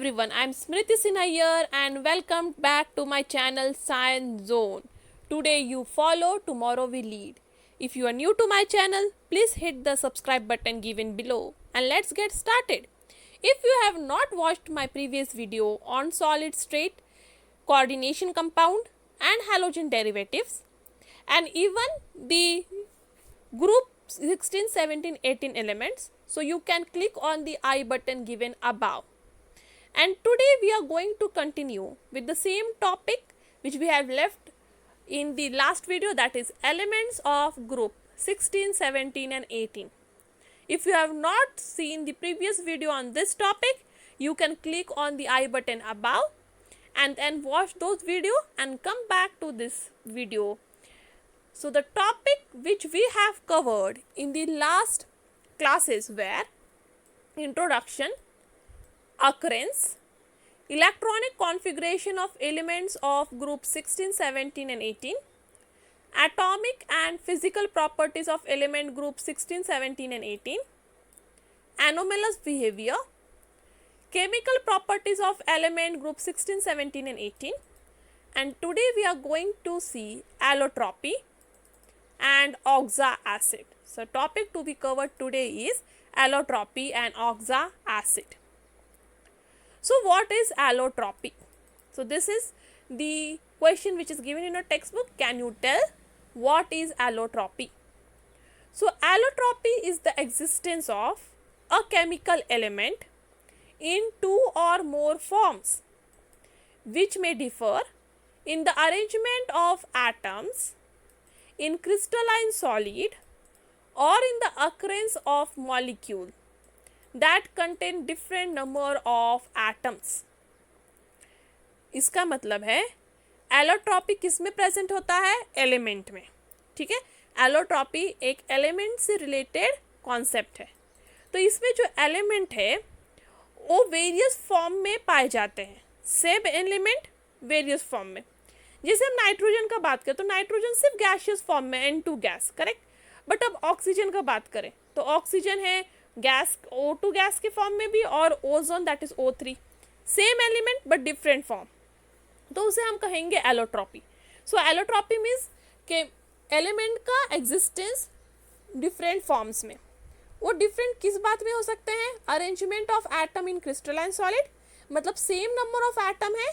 everyone, I'm Smriti Sinha here and welcome back to my channel Science Zone. Today you follow, tomorrow we lead. If you are new to my channel, please hit the subscribe button given below and let's get started. If you have not watched my previous video on solid state, coordination compound and halogen derivatives and even the group 16, 17, 18 elements, so you can click on the I button given above. And today we are going to continue with the same topic which we have left in the last video, that is elements of group 16, 17 and 18. If you have not seen the previous video on this topic, you can click on the I button above and then watch those video and come back to this video. So the topic which we have covered in the last classes were introduction, occurrence, electronic configuration of elements of group 16, 17 and 18, atomic and physical properties of element group 16, 17 and 18, anomalous behavior, chemical properties of element group 16, 17 and 18, and today we are going to see allotropy and oxoacid. So topic to be covered today is allotropy and oxoacid. So what is allotropy? So this is the question which is given in a textbook. Can you tell what is allotropy? So allotropy is the existence of a chemical element in two or more forms which may differ in the arrangement of atoms, in crystalline solid, or in the occurrence of molecule that contain different number of atoms. इसका मतलब है allotropy किस में present होता है? Element में. ठीक है, एलोट्रॉपी एक एलिमेंट से रिलेटेड कॉन्सेप्ट है. तो इसमें जो एलिमेंट है वो वेरियस फॉर्म में पाए जाते हैं. सेम एलिमेंट वेरियस फॉर्म में. जैसे हम नाइट्रोजन का बात करें तो नाइट्रोजन सिर्फ गैसियस फॉर्म में, N2 गैस, करेक्ट. बट अब ऑक्सीजन का बात करें तो ऑक्सीजन है गैस, O2 गैस के फॉर्म में भी, और ozone that is O3, same element but different form, तो उसे हम कहेंगे एलोट्रॉपी. सो एलोट्रॉपी मीन्स के एलिमेंट का एग्जिस्टेंस डिफरेंट फॉर्म्स में. वो डिफरेंट किस बात में हो सकते हैं? Arrangement of atom in crystalline solid, मतलब सेम नंबर ऑफ एटम है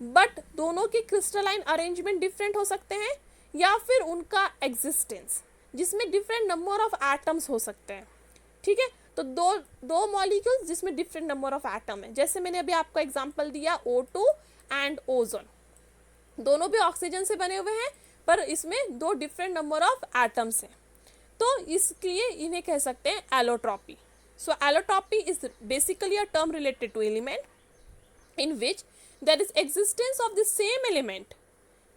बट दोनों के क्रिस्टलाइन अरेंजमेंट डिफरेंट हो सकते हैं, या फिर उनका एग्जिस्टेंस जिसमें डिफरेंट नंबर ऑफ एटम्स हो सकते हैं. ठीक है, तो दो मॉलिक्यूल्स जिसमें डिफरेंट नंबर ऑफ एटम है. जैसे मैंने अभी आपको एग्जांपल दिया O2 एंड ओजोन, दोनों भी ऑक्सीजन से बने हुए हैं पर इसमें दो डिफरेंट नंबर ऑफ एटम्स हैं, तो इसलिए इन्हें कह सकते हैं allotropy. So allotropy is basically a term related to element in which there is existence of the same element.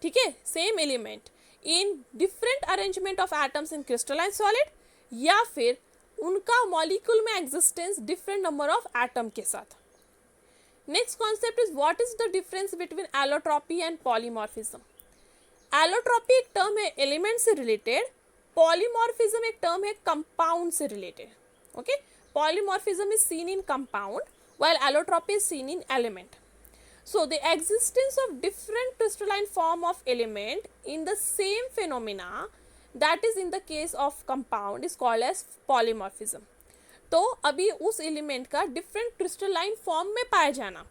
ठीक है, same element in different arrangement of atoms in crystalline solid, या फिर उनका मॉलिक्यूल में existence different number of atom के साथ. Next concept is what is the difference between allotropy and polymorphism. Allotropy एक term है एलिमेंट से रिलेटेड, पॉलीमॉर्फिज्म एक टर्म है कंपाउंड से related. Okay, polymorphism is seen in compound while allotropy is seen in element. So the existence of different crystalline form of element in the same phenomena, that is in the case of compound, is called as polymorphism. तो अभी उस element का different crystalline form में पाया जाना.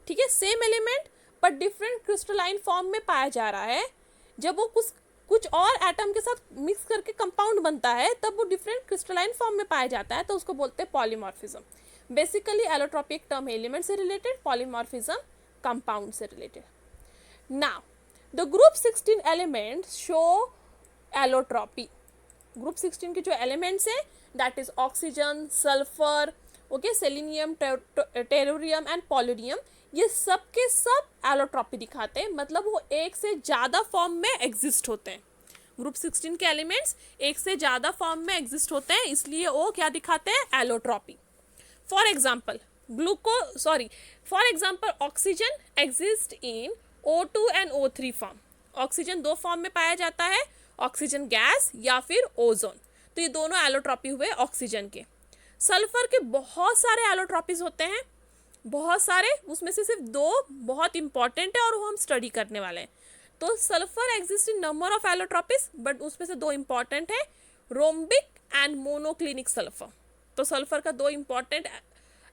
ठीक है, same element पर डिफरेंट क्रिस्टलाइन फॉर्म में पाया जा रहा है. जब वो कुछ और एटम के साथ मिक्स करके कंपाउंड बनता है तब वो डिफरेंट क्रिस्टलाइन फॉर्म में पाया जाता है, तो उसको बोलते हैं पॉलीमॉर्फिज्म. बेसिकली एलोट्रॉपी एक टर्म है एलिमेंट से रिलेटेड, पॉलीमॉर्फिज्म कंपाउंड से related. Now the group 16 elements show allotropy. Group 16 के जो एलिमेंट्स हैं that is oxygen, sulphur, okay, selenium, tellurium and polonium, ये सब के सब एलोट्रॉपी दिखाते हैं, मतलब वो एक से ज़्यादा फॉर्म में एग्जिस्ट होते हैं. ग्रुप 16 के एलिमेंट्स एक से ज़्यादा फॉर्म में एग्जिस्ट होते हैं, इसलिए वो क्या दिखाते हैं? Allotropy. For example oxygen exist in O2 and O3 form. Oxygen दो फॉर्म में पाया जाता है, ऑक्सीजन गैस या फिर ओजोन, तो ये दोनों एलोट्रॉपी हुए ऑक्सीजन के. सल्फर के बहुत सारे एलोट्रॉपीज होते हैं, बहुत सारे, उसमें से सिर्फ 2 बहुत इंपॉर्टेंट है और वो हम स्टडी करने वाले हैं। तो sulphur exist in number of allotropies, but उसमें से 2 इंपॉर्टेंट है, रोम्बिक एंड मोनोक्लिनिक सल्फर। तो सल्फर का 2 इंपॉर्टेंट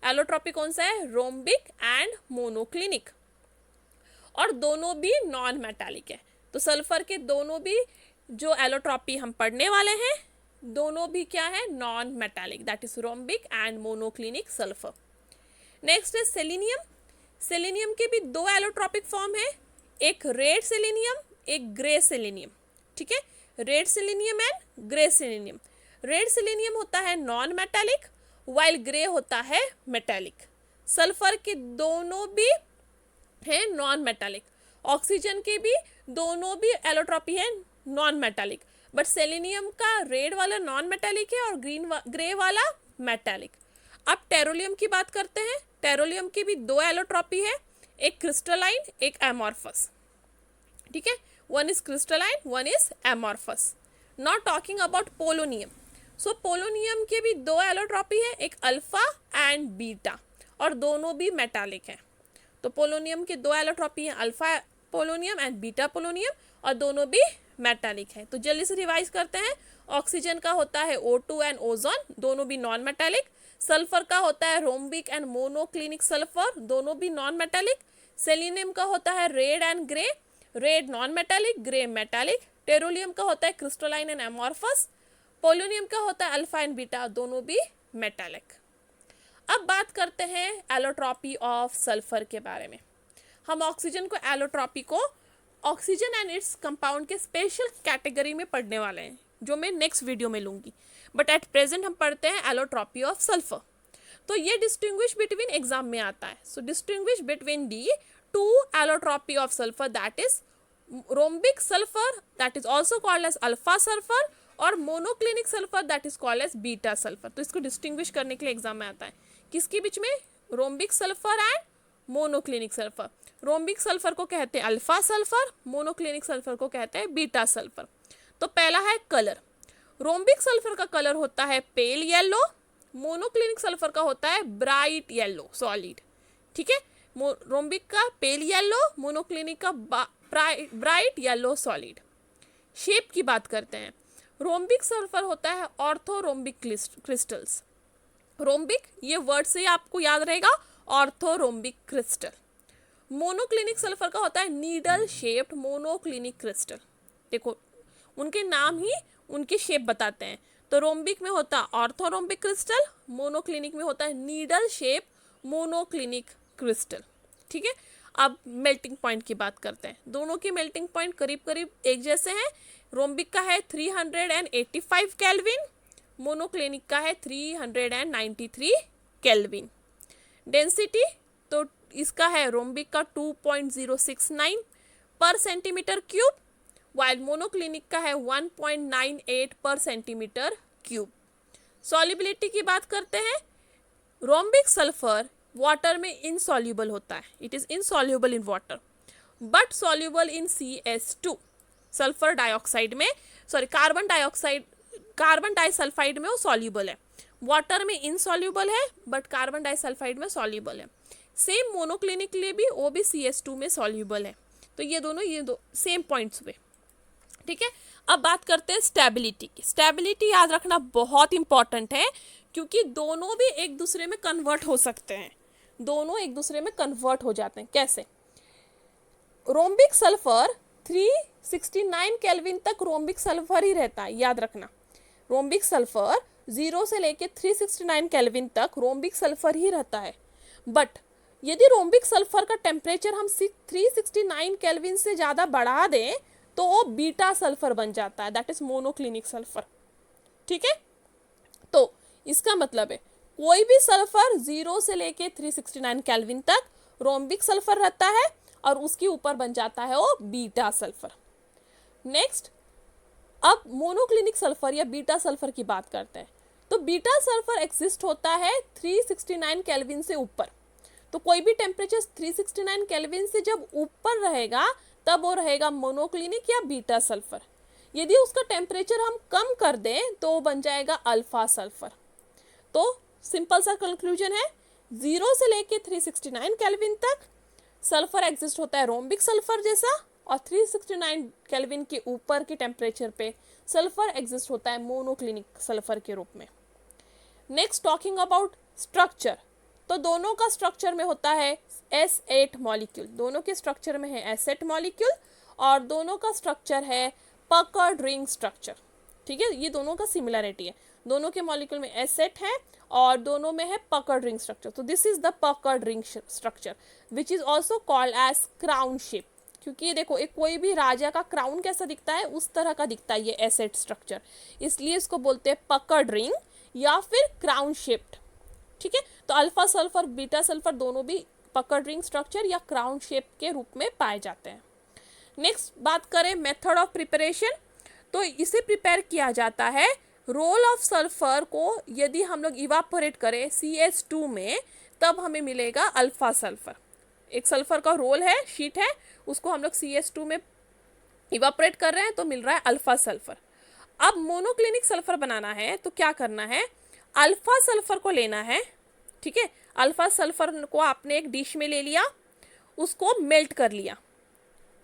एलोट्रॉपी कौन सा है, रोम्बिक एंड मोनोक्लिनिक, और दोनों भी नॉन मेटालिक है। तो सल्फर के दोनों भी जो एलोट्रॉपी हम पढ़ने वाले हैं, दोनों भी क्या है, non metallic, that is rhombic and monoclinic sulphur. Next है सेलेनियम। सेलेनियम के भी 2 एलोट्रॉपिक फॉर्म है, एक रेड सेलेनियम, एक ग्रे सेलेनियम। ठीक है, red selenium and grey selenium. Red selenium होता है नॉन मेटालिक, वाइल ग्रे होता है मेटालिक। सल्फर के दोनों भी है नॉन मेटालिक। ऑक्सीजन के भी दोनों भी एलोट्रॉपी है नॉन मेटालिक, बट सेलेनियम का रेड वाला नॉन मेटालिक है और ग्रे वाला मेटालिक। अब टेरोलियम की बात करते हैं। टेरोलियम की भी 2 एलोट्रॉपी है, एक क्रिस्टलाइन, एक एमॉर्फस। ठीक है, one is crystalline, one is amorphous. Not talking about polonium. So polonium के भी 2 एलोट्रॉपी है, एक अल्फा एंड बीटा, और दोनों भी मेटालिक है। तो पोलोनियम के 2 एलोट्रॉपी है, alpha polonium and beta polonium, और दोनों भी मेटालिक है। तो जल्दी से रिवाइज करते हैं। ऑक्सीजन का होता है O2 एंड ओजोन, दोनों भी नॉन मेटालिक। सल्फर का होता है रोम्बिक एंड मोनोक्लिनिक सल्फर, दोनों भी नॉन मेटालिक। सेलेनियम का होता है red and grey, red non metallic, grey metallic. Tellurium का होता है क्रिस्टलाइन एंड एमॉर्फस। पोलोनियम का होता है अल्फा एंड बीटा, दोनों भी मेटालिक। अब बात करते हैं एलोट्रॉपी ऑफ सल्फर के बारे में। हम ऑक्सीजन को एलोट्रॉपी को ऑक्सीजन एंड इट्स कंपाउंड के स्पेशल कैटेगरी में पढ़ने वाले हैं, जो मैं नेक्स्ट वीडियो में लूँगी, बट एट प्रेजेंट हम पढ़ते हैं एलोट्रॉपी ऑफ सल्फर। तो ये डिस्टिंग्विश बिटवीन एग्जाम में आता है। So distinguish between the 2 allotropy of sulphur, that is rhombic sulphur, that is also called as alpha sulphur, और monoclinic sulphur, that is called as beta sulphur. तो इसको distinguish करने के लिए एग्जाम में आता है, किसके बीच में, rhombic sulphur and monoclinic sulphur. Rhombic sulphur को कहते हैं अल्फा सल्फर, मोनोक्लिनिक सल्फर को कहते हैं बीटा सल्फर। तो पहला है कलर। रोम्बिक सल्फर का कलर होता है पेल येलो, मोनोक्लिनिक सल्फर का होता है ब्राइट येलो सॉलिड। ठीक है, रोम्बिक का पेल येलो, मोनोक्लिनिक का ब्राइट येलो सॉलिड। शेप की बात करते हैं। रोम्बिक सल्फर होता है ऑर्थोरोम्बिक क्रिस्टल्स। रोम्बिक, ये वर्ड से आपको याद रहेगा, ऑर्थोरोम्बिक क्रिस्टल। मोनोक्लिनिक सल्फर का होता है नीडल शेप्ड मोनोक्लिनिक क्रिस्टल। देखो, उनके नाम ही उनकी शेप बताते हैं। तो रोम्बिक में होता है ऑर्थोरोम्बिक क्रिस्टल, मोनोक्लिनिक में होता है नीडल शेप मोनोक्लिनिक क्रिस्टल। ठीक है, अब मेल्टिंग पॉइंट की बात करते हैं। दोनों के मेल्टिंग पॉइंट करीब करीब एक जैसे हैं। रोम्बिक का है 385 केल्विन, मोनोक्लिनिक का है 393 केल्विन। डेंसिटी तो इसका है रोम्बिक का 2.069 पर सेंटीमीटर क्यूब, वाइल मोनोक्लिनिक का है 1.98 पर सेंटीमीटर क्यूब। सॉल्युबिलिटी की बात करते हैं। रोम्बिक सल्फर वाटर में इनसॉल्युबल होता है, it is insoluble in water but soluble in CS2। Sulphur dioxide में, सॉरी कार्बन डाइसल्फाइड में वो सॉल्युबल है, वाटर में इनसॉल्युबल है बट कार्बन डाइसल्फाइड में सॉल्युबल है। सेम मोनोक्लिनिक के लिए भी वो भी CS2 में सॉल्युबल है। तो ये दो सेम पॉइंट्स हुए। ठीक है, अब बात करते हैं स्टेबिलिटी की। स्टेबिलिटी याद रखना बहुत इंपॉर्टेंट है, क्योंकि दोनों भी एक दूसरे में कन्वर्ट हो सकते हैं, दोनों एक दूसरे में कन्वर्ट हो जाते हैं। कैसे? रोम्बिक सल्फर 369 केल्विन तक रोम्बिक सल्फर ही रहता है, याद रखना। रोम्बिक सल्फर 0 से लेके 369 केल्विन तक रोम्बिक सल्फर ही रहता है। बट यदि रोम्बिक सल्फर का टेम्परेचर हम 369 केल्विन से ज़्यादा बढ़ा दें तो वो बीटा सल्फर बन जाता है, दैट इज मोनोक्लिनिक सल्फर। ठीक है, तो इसका मतलब है कोई भी सल्फर 0 से लेके 369 केल्विन तक रोम्बिक सल्फर रहता है और उसके ऊपर बन जाता है वो बीटा सल्फर। नेक्स्ट, अब मोनोक्लिनिक सल्फर या बीटा सल्फर की बात करते हैं। तो बीटा सल्फर एग्जिस्ट होता है 369 केल्विन से ऊपर। तो कोई भी टेम्परेचर 369 केल्विन से जब ऊपर रहेगा तब वो रहेगा मोनोक्लिनिक या बीटा सल्फर। यदि उसका टेम्परेचर हम कम कर दें तो वो बन जाएगा अल्फा सल्फर। तो सिंपल सा कंक्लूजन है, 0 से लेके 369 केल्विन तक सल्फर एग्जिस्ट होता है रोम्बिक सल्फर जैसा, और 369 केल्विन के ऊपर के टेम्परेचर पे सल्फर एग्जिस्ट होता है मोनोक्लिनिक सल्फर के रूप में। नेक्स्ट टॉकिंग अबाउट स्ट्रक्चर, तो दोनों का स्ट्रक्चर में होता है S8 मॉलिक्यूल, दोनों के स्ट्रक्चर में है S8 मॉलिक्यूल, और दोनों का स्ट्रक्चर है पकर्ड रिंग स्ट्रक्चर। ठीक है, ये दोनों का सिमिलरिटी है, दोनों के मॉलिक्यूल में S8 है और दोनों में है पकर्ड रिंग स्ट्रक्चर। तो this is the puckered ring structure which is also called as crown shape, क्योंकि ये देखो एक कोई भी राजा का क्राउन कैसा दिखता है उस तरह का दिखता है ये S8 स्ट्रक्चर, इसलिए इसको बोलते हैं पकर्ड रिंग या फिर क्राउन शेप्ड। ठीक है, तो अल्फा सल्फर बीटा सल्फर दोनों भी पकर्ड रिंग स्ट्रक्चर या क्राउन शेप के रूप में पाए जाते हैं। नेक्स्ट बात करें मेथड ऑफ प्रिपरेशन, तो इसे प्रिपेयर किया जाता है रोल ऑफ सल्फर को यदि हम लोग इवापोरेट करें CH2 में तब हमें मिलेगा अल्फा सल्फर। एक सल्फर का रोल है, शीट है, उसको हम लोग CH2 में इवापोरेट कर रहे हैं तो मिल रहा है अल्फा सल्फर। अब मोनोक्लिनिक सल्फर बनाना है तो क्या करना है, अल्फा सल्फर को लेना है। ठीक है, अल्फा सल्फर को आपने एक डिश में ले लिया, उसको मेल्ट कर लिया,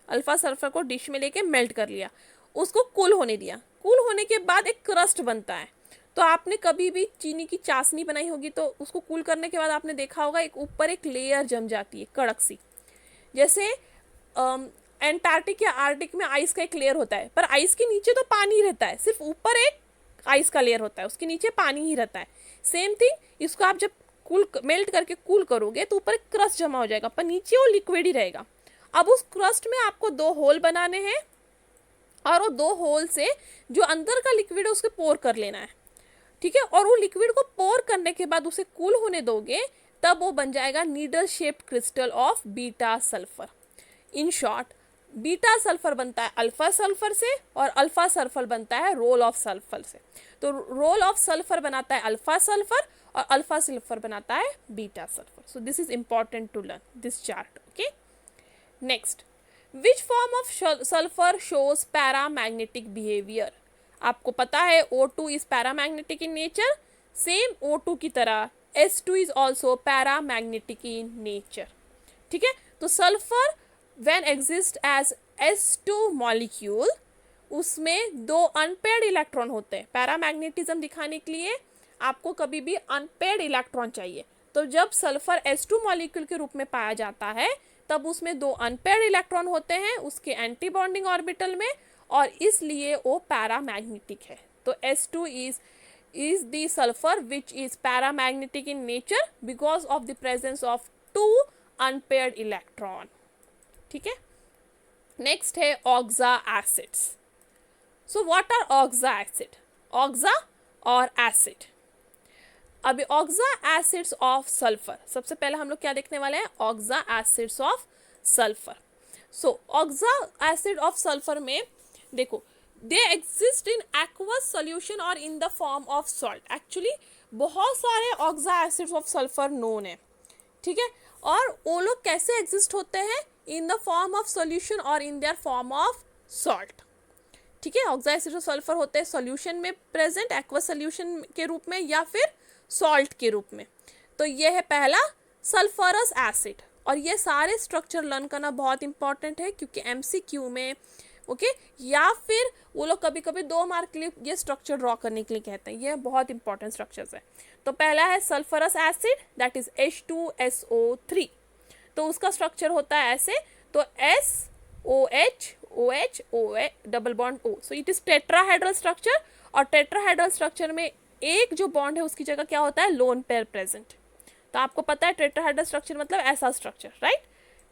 अल्फा सल्फर को डिश में लेके मेल्ट कर लिया, उसको कूल होने दिया। कूल होने के बाद एक क्रस्ट बनता है। तो आपने कभी भी चीनी की चाशनी बनाई होगी तो उसको कूल करने के बाद आपने देखा होगा एक ऊपर एक लेयर जम जाती है कड़क सी, जैसे एंटार्क्टिक या आर्टिक में आइस का एक लेयर होता है, पर आइस के नीचे तो पानी रहता है, सिर्फ ऊपर एक आइस का लेयर होता है, उसके नीचे पानी ही रहता है। सेम थिंग, इसको आप जब कूल मेल्ट करके कूल करोगे तो ऊपर एक क्रस्ट जमा हो जाएगा, पर नीचे वो लिक्विड ही रहेगा। अब उस क्रस्ट में आपको 2 होल बनाने हैं और वो 2 होल से जो अंदर का लिक्विड है उसको पोर कर लेना है। ठीक है, और वो लिक्विड को पोर करने के बाद उसे कूल होने दोगे तब वो बन जाएगा needle shaped crystal of beta sulphur. In short, beta sulphur बनता है अल्फा सल्फर से और अल्फा सल्फर बनता है रोल ऑफ सल्फर से। तो रोल ऑफ सल्फर बनाता है अल्फा सल्फर और अल्फा सल्फर बनाता है beta sulphur. So this is important to learn this chart. Okay, next, which form of sulphur shows paramagnetic behaviour. आपको पता है O2 is paramagnetic in nature, same O2 की तरह S2 is also paramagnetic in nature. ठीक है, तो sulphur when exist as S2 molecule उसमें 2 unpaired electron होते हैं। पैरामैग्नेटिज्म दिखाने के लिए आपको कभी भी अनपेयर्ड इलेक्ट्रॉन चाहिए, तो जब सल्फर S2 मॉलिक्यूल के रूप में पाया जाता है तब उसमें 2 अनपेयर्ड इलेक्ट्रॉन होते हैं उसके एंटी बॉन्डिंग ऑर्बिटल में, और इसलिए वो पैरामैग्नेटिक है। तो S2 is the sulfur which is paramagnetic in nature because of the presence of 2 unpaired electron। ठीक है, नेक्स्ट है oxa acids. So what are oxa acid, oxa और एसिड। अभी ऑक्सा एसिड्स ऑफ सल्फर, सबसे पहले हम लोग क्या देखने वाले हैं, oxa acids of sulphur. So oxa acid of sulphur में देखो, they exist in aqueous solution और in the form of salt. Actually बहुत सारे oxa acids of sulphur known है। ठीक है, और वो लोग कैसे एग्जिस्ट होते हैं, in the form of solution और in their form of salt. ठीक है, ऑक्सा एसिड ऑफ सल्फर होते हैं सॉल्यूशन में प्रेजेंट, एक्वस सॉल्यूशन के रूप में या फिर सॉल्ट के रूप में। तो ये है पहला सल्फरस एसिड, और ये सारे स्ट्रक्चर लर्न करना बहुत इंपॉर्टेंट है क्योंकि MCQ में ओके या फिर वो लोग कभी कभी 2 मार्क के लिए ये स्ट्रक्चर ड्रॉ करने के लिए कहते हैं। ये बहुत इंपॉर्टेंट स्ट्रक्चर्स है। तो पहला है sulphurous acid, that is H2SO3। तो उसका स्ट्रक्चर होता है ऐसे, तो SOH OH OH double bond O। So it is tetrahedral structure, और टेट्राहेड्रल स्ट्रक्चर में एक जो बॉन्ड है उसकी जगह क्या होता है, लोन पेयर प्रेजेंट। तो आपको पता है टेट्राहेड्रल स्ट्रक्चर मतलब ऐसा स्ट्रक्चर, राइट।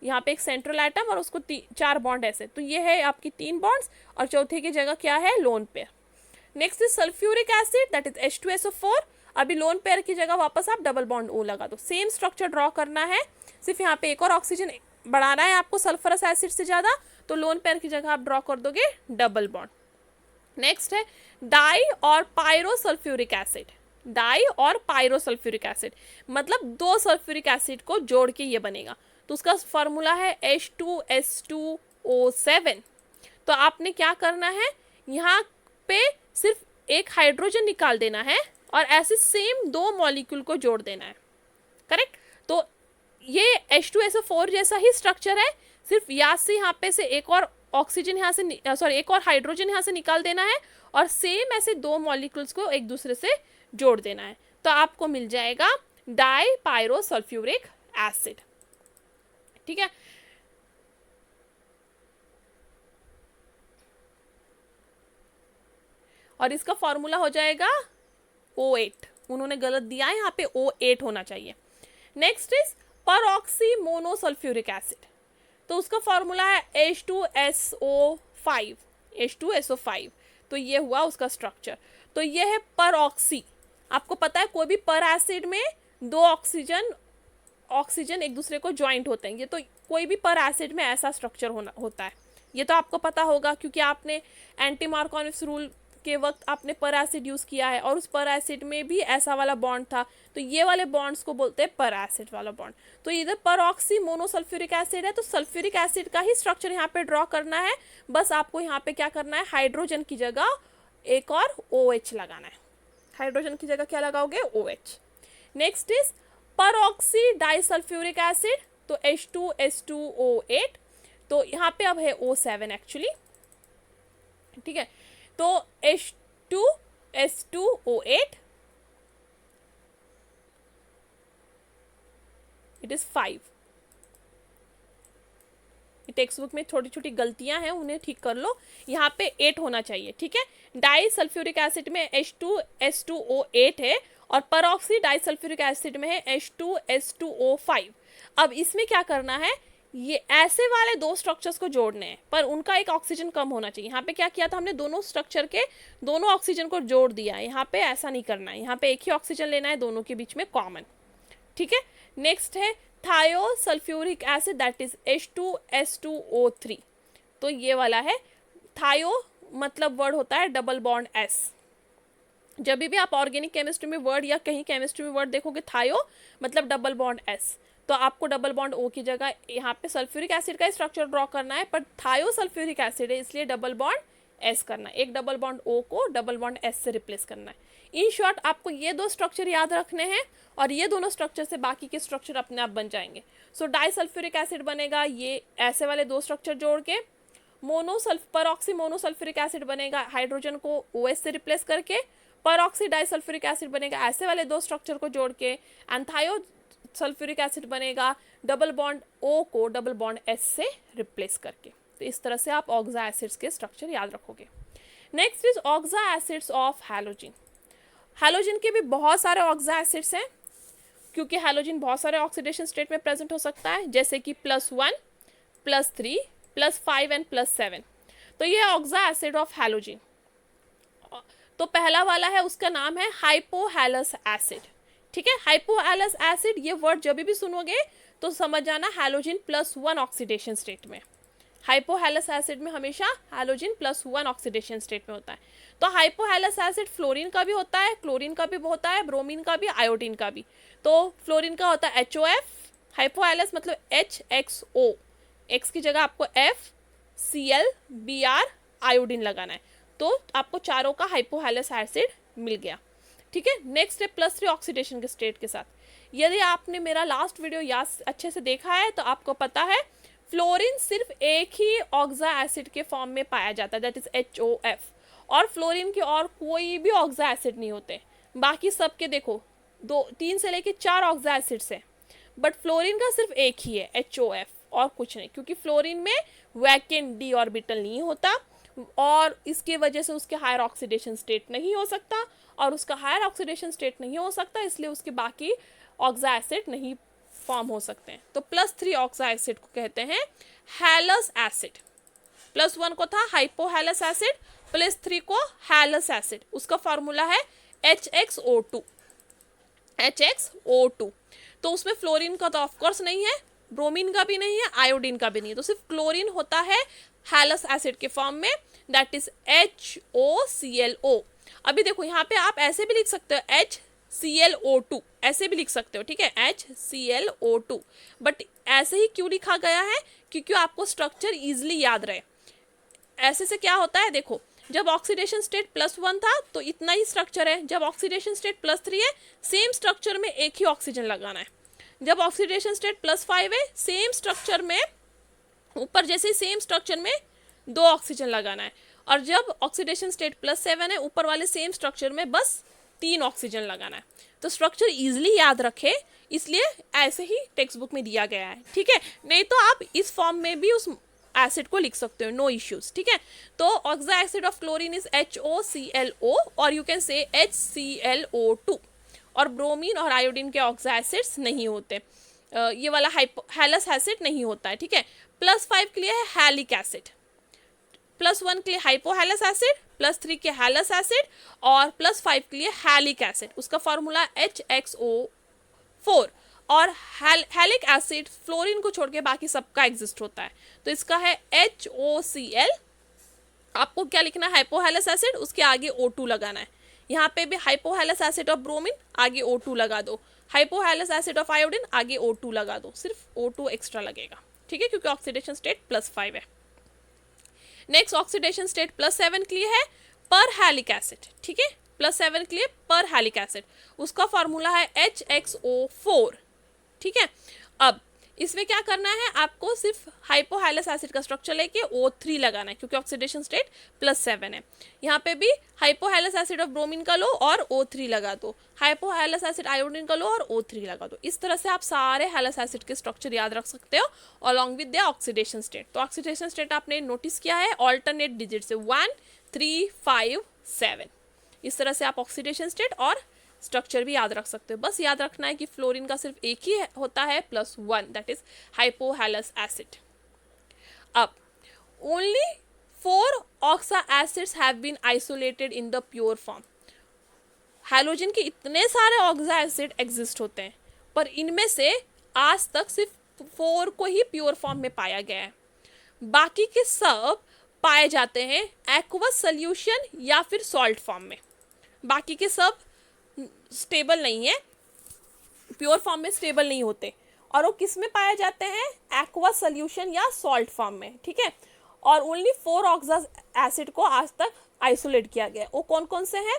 यहाँ पे एक सेंट्रल एटम और उसको 4 बॉन्ड ऐसे, तो ये है आपकी 3 बॉन्ड्स और चौथे की जगह क्या है, lone pair. Next is sulphuric acid, that is H2SO4। अभी लोन पेयर की जगह वापस आप डबल बॉन्ड O लगा दो। सेम स्ट्रक्चर ड्रॉ करना है, सिर्फ यहाँ पे एक और ऑक्सीजन बढ़ाना है आपको सल्फरस एसिड से ज़्यादा, तो लोन पेयर की जगह आप ड्रॉ कर दोगे डबल बॉन्ड। नेक्स्ट है डाई और पायरोसल्फ्यूरिक एसिड। डाई और पायरोसल्फ्यूरिक एसिड मतलब 2 सल्फ्यूरिक एसिड को जोड़ के ये बनेगा, तो उसका फॉर्मूला है H2S2O7। तो आपने क्या करना है, यहाँ पे सिर्फ एक हाइड्रोजन निकाल देना है और ऐसे सेम 2 मॉलिक्यूल को जोड़ देना है, करेक्ट। तो ये H2SO4 जैसा ही स्ट्रक्चर है, सिर्फ यहाँ से यहाँ पे से एक और ऑक्सीजन यहाँ से सॉरी एक और हाइड्रोजन यहाँ से निकाल देना है और सेम ऐसे दो मॉलिक्यूल्स को एक दूसरे से जोड़ देना है, तो आपको मिल जाएगा डाइपायरोसल्फ्यूरिक एसिड। ठीक है, और इसका फॉर्मूला हो जाएगा O8। उन्होंने गलत दिया है, यहाँ पे O8 होना चाहिए। नेक्स्ट इज परऑक्सी मोनोसल्फ्यूरिक एसिड, तो उसका फॉर्मूला है H2SO5। H2SO5, तो ये हुआ उसका स्ट्रक्चर। तो ये है परऑक्सी। आपको पता है कोई भी पर एसिड में दो ऑक्सीजन एक दूसरे को ज्वाइंट होते हैं, ये तो कोई भी पर एसिड में ऐसा स्ट्रक्चर होता है, ये तो आपको पता होगा क्योंकि आपने एंटी मार्कोनिस रूल के वक्त आपने पर एसिड यूज़ किया है और उस पर एसिड में भी ऐसा वाला बॉन्ड था, तो ये वाले बॉन्ड्स को बोलते हैं पर एसिड वाला बॉन्ड। तो इधर परऑक्सी मोनोसल्फ्यूरिक एसिड है, तो सल्फ्यूरिक एसिड का ही स्ट्रक्चर यहाँ पे ड्रॉ करना है। बस आपको यहाँ पे क्या करना है, हाइड्रोजन की जगह एक और OH लगाना है। हाइड्रोजन की जगह क्या लगाओगे, OH। Next is परऑक्सी disulphuric acid, तो H2S2O8, तो यहाँ पे अब है O7 एक्चुअली। ठीक है, तो H2S2O8 it is 5। Text book में छोटी छोटी गलतियां हैं, उन्हें ठीक कर लो, यहाँ पे 8 होना चाहिए। ठीक है, डाइसल्फ्यूरिक एसिड में H2S2O8 है और परऑक्सी डाइसल्फ्यूरिक एसिड में है H2S2O5। अब इसमें क्या करना है, ये ऐसे वाले दो स्ट्रक्चर्स को जोड़ने हैं, पर उनका एक ऑक्सीजन कम होना चाहिए। यहाँ पे क्या किया था हमने, दोनों स्ट्रक्चर के दोनों ऑक्सीजन को जोड़ दिया है। यहाँ पे ऐसा नहीं करना है, यहाँ पे एक ही ऑक्सीजन लेना है, दोनों के बीच में कॉमन। ठीक है, नेक्स्ट है थायोसल्फ्यूरिक एसिड, दैट इज H2S2O3। तो ये वाला है थायो, मतलब वर्ड होता है डबल बॉन्ड S। जब भी आप ऑर्गेनिक केमिस्ट्री में वर्ड या कहीं केमिस्ट्री में वर्ड देखोगे थायो मतलब डबल बॉन्ड S, तो आपको डबल बॉन्ड O की जगह यहाँ पे सल्फ्यूरिक एसिड का स्ट्रक्चर ड्रॉ करना है, पर थायोसल्फ्यूरिक एसिड है इसलिए डबल बॉन्ड S करना है। एक डबल बॉन्ड O को डबल बॉन्ड S से रिप्लेस करना है। इन शॉर्ट आपको ये दो स्ट्रक्चर याद रखने हैं और ये दोनों स्ट्रक्चर से बाकी के स्ट्रक्चर अपने आप बन जाएंगे। सो डाइसल्फ्यूरिक एसिड बनेगा ये ऐसे वाले दो स्ट्रक्चर जोड़ के, परऑक्सी मोनोसल्फ्यूरिक एसिड बनेगा हाइड्रोजन को OH से रिप्लेस करके, परऑक्सी डाइसल्फ्यूरिक एसिड बनेगा ऐसे वाले दो स्ट्रक्चर को जोड़ के, एंड थायोसल्फ्यूरिक एसिड बनेगा डबल बॉन्ड O को डबल बॉन्ड S से रिप्लेस करके। तो इस तरह से आप ऑक्सा एसिड्स के स्ट्रक्चर याद रखोगे। Next is oxa acids of halogen. Halogen के भी बहुत सारे ऑक्सा एसिड्स हैं, क्योंकि हैलोजन बहुत सारे ऑक्सीडेशन स्टेट में प्रेजेंट हो सकता है, जैसे कि +1, +3, +5 एंड +7। तो ये ऑक्सा एसिड ऑफ हैलोजन। तो पहला वाला है, उसका नाम है हाइपोहैलस एसिड। ठीक है, हाइपोहैलस एसिड, ये वर्ड जब भी सुनोगे तो समझ जाना हैलोजन +1 ऑक्सीडेशन स्टेट में। हाइपोहैलस एसिड में हमेशा हैलोजन +1 ऑक्सीडेशन स्टेट में होता है। तो हाइपोहैलस एसिड फ्लोरीन का भी होता है, क्लोरीन का भी होता है, ब्रोमीन का भी, आयोडीन का भी। तो फ्लोरीन का होता है HOF, हाइपोहैलस मतलब HXO, X की जगह आपको FClBr आयोडीन लगाना है, तो आपको चारों का हाइपोहैलस एसिड मिल गया। ठीक है, नेक्स्ट है +3 ऑक्सीडेशन के स्टेट के साथ। यदि आपने मेरा लास्ट वीडियो याद अच्छे से देखा है तो आपको पता है फ्लोरीन सिर्फ एक ही ऑक्सा एसिड के फॉर्म में पाया जाता है, दैट इज HOF, और फ्लोरीन के और कोई भी ऑक्सा एसिड नहीं होते। बाकी सबके देखो 3 से लेके 4 ऑक्सा एसिड्स है, बट फ्लोरीन का सिर्फ एक ही है HOF और कुछ नहीं, क्योंकि फ्लोरीन में वैकेंट d ऑर्बिटल नहीं होता और इसके वजह से उसके हायर ऑक्सीडेशन स्टेट नहीं हो सकता, और उसका हायर ऑक्सीडेशन स्टेट नहीं हो सकता इसलिए उसके बाकी ऑक्सा एसिड नहीं फॉर्म हो सकते हैं। तो +3 ऑक्सा एसिड को कहते हैं हैलस एसिड। +1 को था हाइपोहैलस एसिड, +3 को हैलस एसिड। उसका फॉर्मूला है HXO2। HXO2। तो उसमें फ्लोरीन का तो ऑफकोर्स नहीं है, ब्रोमीन का भी नहीं है, आयोडीन का भी नहीं है, तो सिर्फ क्लोरीन होता है हैलस एसिड के फॉर्म में, दैट इज HOClO। अभी देखो यहाँ पे आप ऐसे भी लिख सकते हो HClO2, ऐसे भी लिख सकते हो, ठीक है, HClO2, बट ऐसे ही क्यों लिखा गया है, क्योंकि आपको स्ट्रक्चर इजिली याद रहे। ऐसे से क्या होता है, देखो जब ऑक्सीडेशन स्टेट +1 था तो इतना ही स्ट्रक्चर है, जब ऑक्सीडेशन स्टेट +3 है सेम स्ट्रक्चर में एक ही ऑक्सीजन लगाना है। जब ऑक्सीडेशन स्टेट +5 है, सेम स्ट्रक्चर में ऊपर जैसे सेम स्ट्रक्चर में 2 ऑक्सीजन लगाना है, और जब ऑक्सीडेशन स्टेट +7 है, ऊपर वाले सेम स्ट्रक्चर में बस 3 ऑक्सीजन लगाना है। तो स्ट्रक्चर इजीली याद रखे, इसलिए ऐसे ही टेक्स्ट बुक में दिया गया है, ठीक है। नहीं तो आप इस फॉर्म में भी उस एसिड को लिख सकते हो, नो इश्यूज, ठीक है। तो oxa acid of chlorine is HOClO और यू कैन से HClO2। और ब्रोमीन और आयोडीन के ऑक्सा एसिड्स नहीं होते, ये वाला हैलस एसिड नहीं होता है, ठीक है। +5 के लिए है हैलिक एसिड, +1 के लिए हाइपोहैलस एसिड, +3 के हैलस एसिड, और +5 के लिए हैलिक एसिड, उसका फॉर्मूला HXO4। और हैलिक एसिड फ्लोरीन को छोड़ के बाकी सबका एग्जिस्ट होता है, तो इसका है HOCl। आपको क्या लिखना है, हाइपोहैलस एसिड, उसके आगे O2 लगाना है। यहाँ पे भी हाइपोहैलस एसिड ऑफ ब्रोमीन, आगे O2 लगा दो, हाइपोहैलस एसिड ऑफ आयोडीन, आगे O2 लगा दो, सिर्फ O2 एक्स्ट्रा लगेगा, ठीक है, क्योंकि ऑक्सीडेशन स्टेट +5 है। नेक्स्ट ऑक्सीडेशन स्टेट +7 के लिए है पर हैलिक एसिड, ठीक है, +7 के लिए पर हैलिक एसिड, उसका फॉर्मूला है HXO4, ठीक है। अब इसमें क्या करना है, आपको सिर्फ हाइपोहैलस एसिड का स्ट्रक्चर लेके O3 लगाना है, क्योंकि ऑक्सीडेशन स्टेट +7 है। यहाँ पे भी हाइपोहैलस एसिड ऑफ ब्रोमीन का लो और O3 लगा दो, हाइपोहैलस एसिड आयोडीन का लो और O3 लगा दो। इस तरह से आप सारे हैलस एसिड के स्ट्रक्चर याद रख सकते हो along with the oxidation state. तो ऑक्सीडेशन स्टेट आपने नोटिस किया है ऑल्टरनेट डिजिट से 1, 3, 5, 7। इस तरह से आप ऑक्सीडेशन स्टेट और स्ट्रक्चर भी याद रख सकते हो। बस याद रखना है कि फ्लोरीन का सिर्फ एक ही होता है +1, दैट इज हाइपोहैलस एसिड। अब only 4 oxa acids have been isolated in the pure form. Halogen के इतने सारे ऑक्सा एसिड एग्जिस्ट होते हैं, पर इनमें से आज तक सिर्फ 4 को ही प्योर फॉर्म में पाया गया है। बाकी के सब पाए जाते हैं एक्वस सोल्यूशन या फिर सॉल्ट फॉर्म में। बाकी के सब स्टेबल नहीं है, प्योर फॉर्म में स्टेबल नहीं होते, और वो किस में पाए जाते हैं, एक्वस सोल्यूशन या सॉल्ट फॉर्म में, ठीक है। और ओनली 4 ऑक्सा एसिड को आज तक आइसोलेट किया गया। वो कौन कौन से हैं,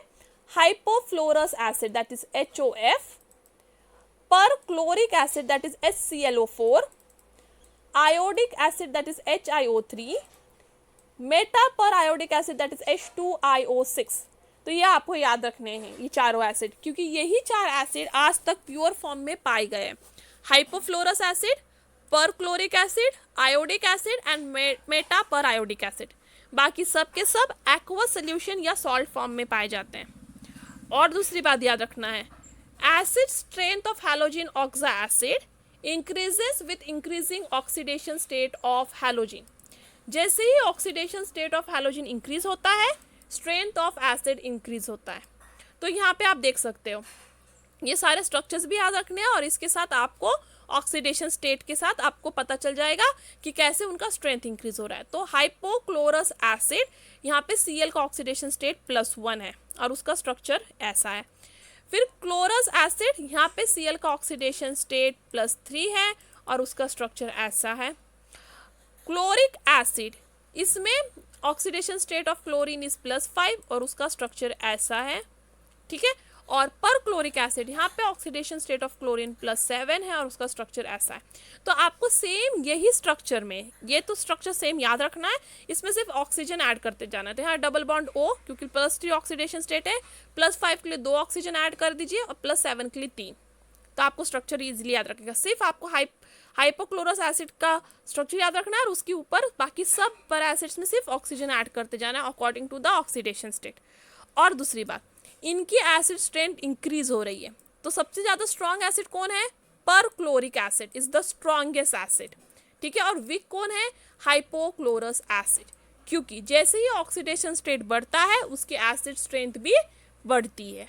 hypofluorous acid that is HOF, perchloric acid that is HClO4, iodic acid that is HiO3, meta periodic acid that is H2IO6। तो ये आपको याद रखने हैं ये चारों एसिड, क्योंकि यही 4 एसिड आज तक प्योर फॉर्म में पाए गए हैं। Hypofluorous acid, perchloric acid, iodic acid and meta periodic acid. बाकी सब के सब एक्वस सोल्यूशन या सॉल्ट फॉर्म में पाए जाते हैं। और दूसरी बात याद रखना है, acid strength of halogen oxa acid increases with increasing oxidation state of halogen. जैसे ही oxidation state of halogen increase होता है, स्ट्रेंथ ऑफ एसिड इंक्रीज होता है। तो यहाँ पे आप देख सकते हो, ये सारे स्ट्रक्चर्स भी याद रखने हैं, और इसके साथ आपको ऑक्सीडेशन स्टेट के साथ आपको पता चल जाएगा कि कैसे उनका स्ट्रेंथ इंक्रीज हो रहा है। तो हाइपोक्लोरस एसिड, यहाँ पे Cl का ऑक्सीडेशन स्टेट +1 है और उसका स्ट्रक्चर ऐसा है। फिर क्लोरस एसिड, यहाँ पे Cl का ऑक्सीडेशन स्टेट +3 है और उसका स्ट्रक्चर ऐसा है। क्लोरिक एसिड, इसमें oxidation state of chlorine is +5 और उसका स्ट्रक्चर ऐसा है, ठीक है। और पर क्लोरिक एसिड, यहाँ पे ऑक्सीडेशन स्टेट ऑफ क्लोरीन +7 है और उसका स्ट्रक्चर ऐसा है। तो आपको सेम यही स्ट्रक्चर में, ये तो स्ट्रक्चर सेम याद रखना है, इसमें सिर्फ ऑक्सीजन ऐड करते जाना है। तो यहाँ डबल बॉन्ड O, क्योंकि +3 ऑक्सीडेशन स्टेट है, +5 के लिए 2 ऑक्सीजन ऐड कर दीजिए और +7 के लिए 3। तो आपको स्ट्रक्चर इजीली याद रखेगा। सिर्फ आपको हाइपोक्लोरस एसिड का स्ट्रक्चर याद रखना है और उसके ऊपर बाकी सब पर एसिड्स में सिर्फ ऑक्सीजन ऐड करते जाना है according to the oxidation state. और दूसरी बात, इनकी एसिड स्ट्रेंथ इंक्रीज हो रही है। तो सबसे ज़्यादा स्ट्रॉन्ग एसिड कौन है, perchloric acid is the strongest acid, ठीक है। और वीक कौन है, हाइपोक्लोरस एसिड, क्योंकि जैसे ही ऑक्सीडेशन स्टेट बढ़ता है उसकी एसिड स्ट्रेंथ भी बढ़ती है,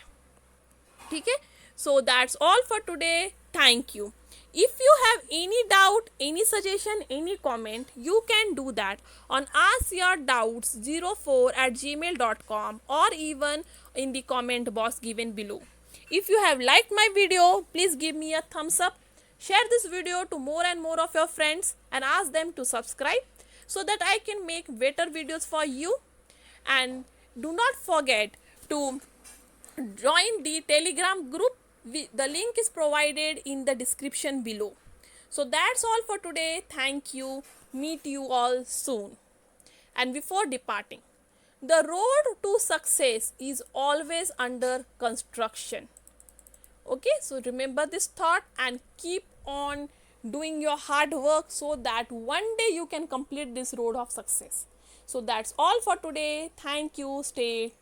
ठीक है। So that's all for today. Thank you. If you have any doubt, any suggestion, any comment, you can do that on askyourdoubts04@gmail.com or even in the comment box given below. If you have liked my video, please give me a thumbs up. Share this video to more and more of your friends and ask them to subscribe so that I can make better videos for you. And do not forget to join the Telegram group The link is provided in the description below. So that's all for today. Thank you. Meet you all soon. And before departing, the road to success is always under construction. Okay, so remember this thought and keep on doing your hard work so that one day you can complete this road of success. So that's all for today. Thank you. Stay